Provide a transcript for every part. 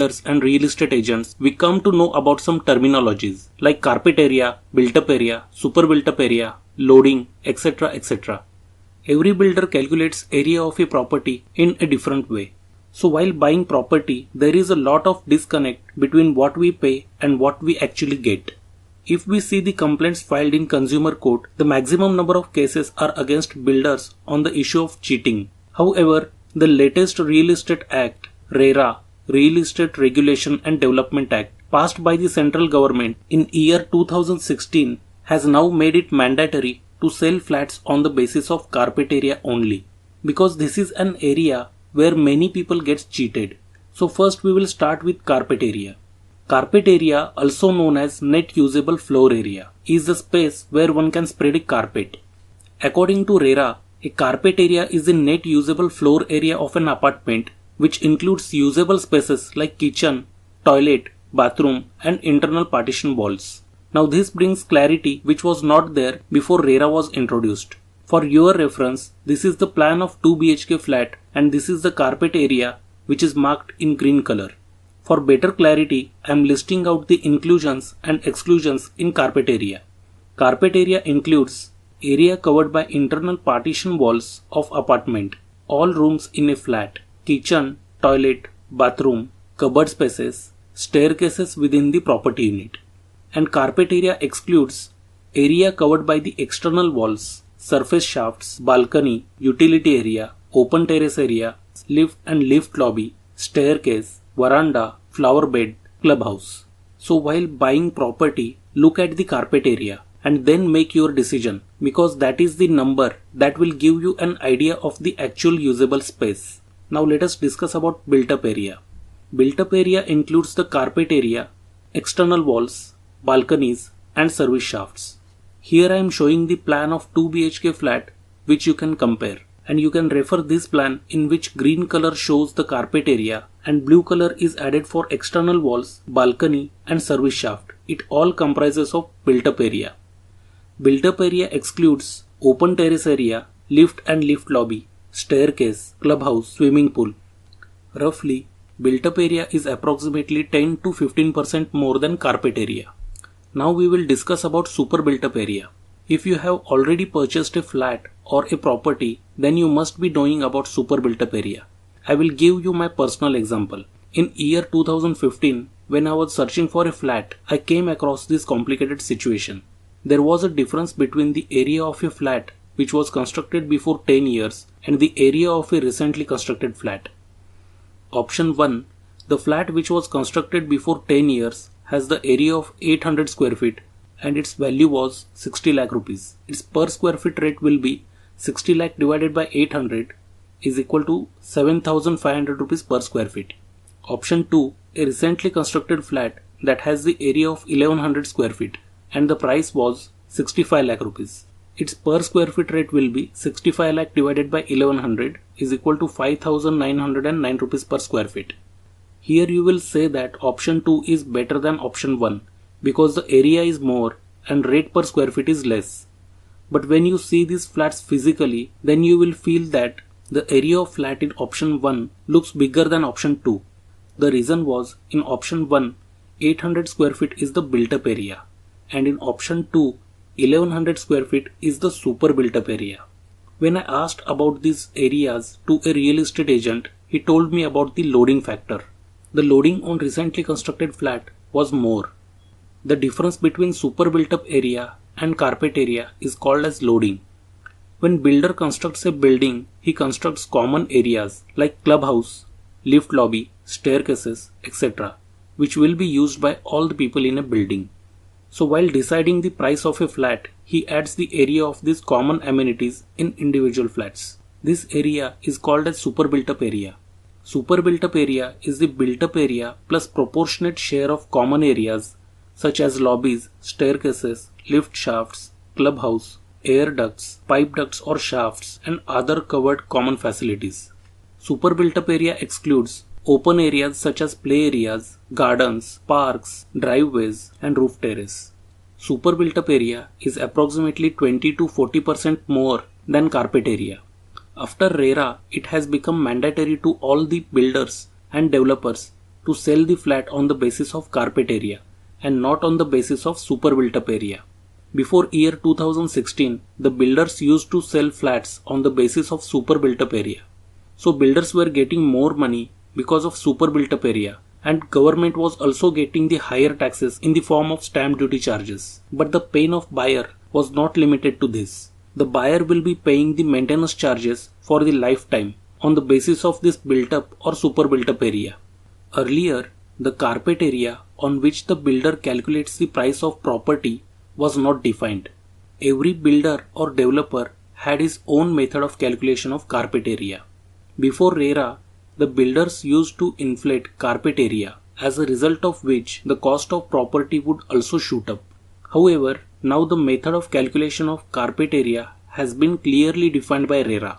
and real estate agents, we come to know about some terminologies like carpet area, built up area, super built up area, loading, etc. etc. Every builder calculates area of a property in a different way. So while buying property, there is a lot of disconnect between what we pay and what we actually get. If we see the complaints filed in Consumer Court, the maximum number of cases are against builders on the issue of cheating. However, the latest Real Estate Act, RERA, Real Estate Regulation and Development Act, passed by the central government in year 2016, has now made it mandatory to sell flats on the basis of carpet area only, because this is an area where many people get cheated. So first we will start with carpet area. Carpet area, also known as net usable floor area, is the space where one can spread a carpet. According to RERA, a carpet area is the net usable floor area of an apartment, which includes usable spaces like kitchen, toilet, bathroom and internal partition walls. Now this brings clarity which was not there before RERA was introduced. For your reference, this is the plan of 2 BHK flat and this is the carpet area which is marked in green color. For better clarity, I am listing out the inclusions and exclusions in carpet area. Carpet area includes area covered by internal partition walls of apartment, all rooms in a flat, kitchen, toilet, bathroom, cupboard spaces, staircases within the property unit. And carpet area excludes area covered by the external walls, surface shafts, balcony, utility area, open terrace area, lift and lift lobby, staircase, veranda, flower bed, clubhouse. So while buying property, look at the carpet area and then make your decision, because that is the number that will give you an idea of the actual usable space. Now let us discuss about built up area. Built up area includes the carpet area, external walls, balconies and service shafts. Here I am showing the plan of 2 BHK flat which you can compare, and you can refer this plan in which green color shows the carpet area and blue color is added for external walls, balcony and service shaft. It all comprises of built up area. Built up area excludes open terrace area, lift and lift lobby, staircase, clubhouse, swimming pool. Roughly, built up area is approximately 10 to 15% more than carpet area. Now we will discuss about super built up area. If you have already purchased a flat or a property, then you must be knowing about super built up area. I will give you my personal example. In year 2015, when I was searching for a flat, I came across this complicated situation. There was a difference between the area of a flat which was constructed before 10 years and the area of a recently constructed flat. Option 1. The flat which was constructed before 10 years has the area of 800 square feet and its value was 60 lakh rupees. Its per square feet rate will be 60 lakh divided by 800 is equal to 7500 rupees per square feet. Option 2. A recently constructed flat that has the area of 1100 square feet and the price was 65 lakh rupees. Its per square feet rate will be 65 lakh divided by 1100 is equal to 5909 rupees per square feet. Here you will say that option 2 is better than option 1 because the area is more and rate per square feet is less. But when you see these flats physically, then you will feel that the area of flat in option 1 looks bigger than option 2. The reason was in option 1, 800 square feet is the built up area and in option 2, 1100 square feet is the super built up area. When I asked about these areas to a real estate agent, he told me about the loading factor. The loading on recently constructed flat was more. The difference between super built up area and carpet area is called as loading. When builder constructs a building, he constructs common areas like clubhouse, lift lobby, staircases, etc., which will be used by all the people in a building. So while deciding the price of a flat, he adds the area of these common amenities in individual flats. This area is called as super built up area. Super built up area is the built up area plus proportionate share of common areas such as lobbies, staircases, lift shafts, clubhouse, air ducts, pipe ducts or shafts and other covered common facilities. Super built up area excludes open areas such as play areas, gardens, parks, driveways and roof terrace. Super built up area is approximately 20 to 40% more than carpet area. After RERA, it has become mandatory to all the builders and developers to sell the flat on the basis of carpet area and not on the basis of super built up area. Before year 2016, the builders used to sell flats on the basis of super built up area. So builders were getting more money because of super built up area, and government was also getting the higher taxes in the form of stamp duty charges. But the pain of buyer was not limited to this. The buyer will be paying the maintenance charges for the lifetime on the basis of this built up or super built up area. Earlier, the carpet area on which the builder calculates the price of property was not defined. Every builder or developer had his own method of calculation of carpet area. Before RERA, the builders used to inflate carpet area, as a result of which the cost of property would also shoot up. However, now the method of calculation of carpet area has been clearly defined by RERA,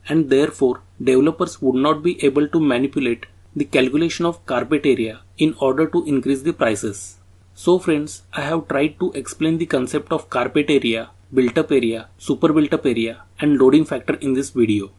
and therefore developers would not be able to manipulate the calculation of carpet area in order to increase the prices. So friends, I have tried to explain the concept of carpet area, built up area, super built up area and loading factor in this video.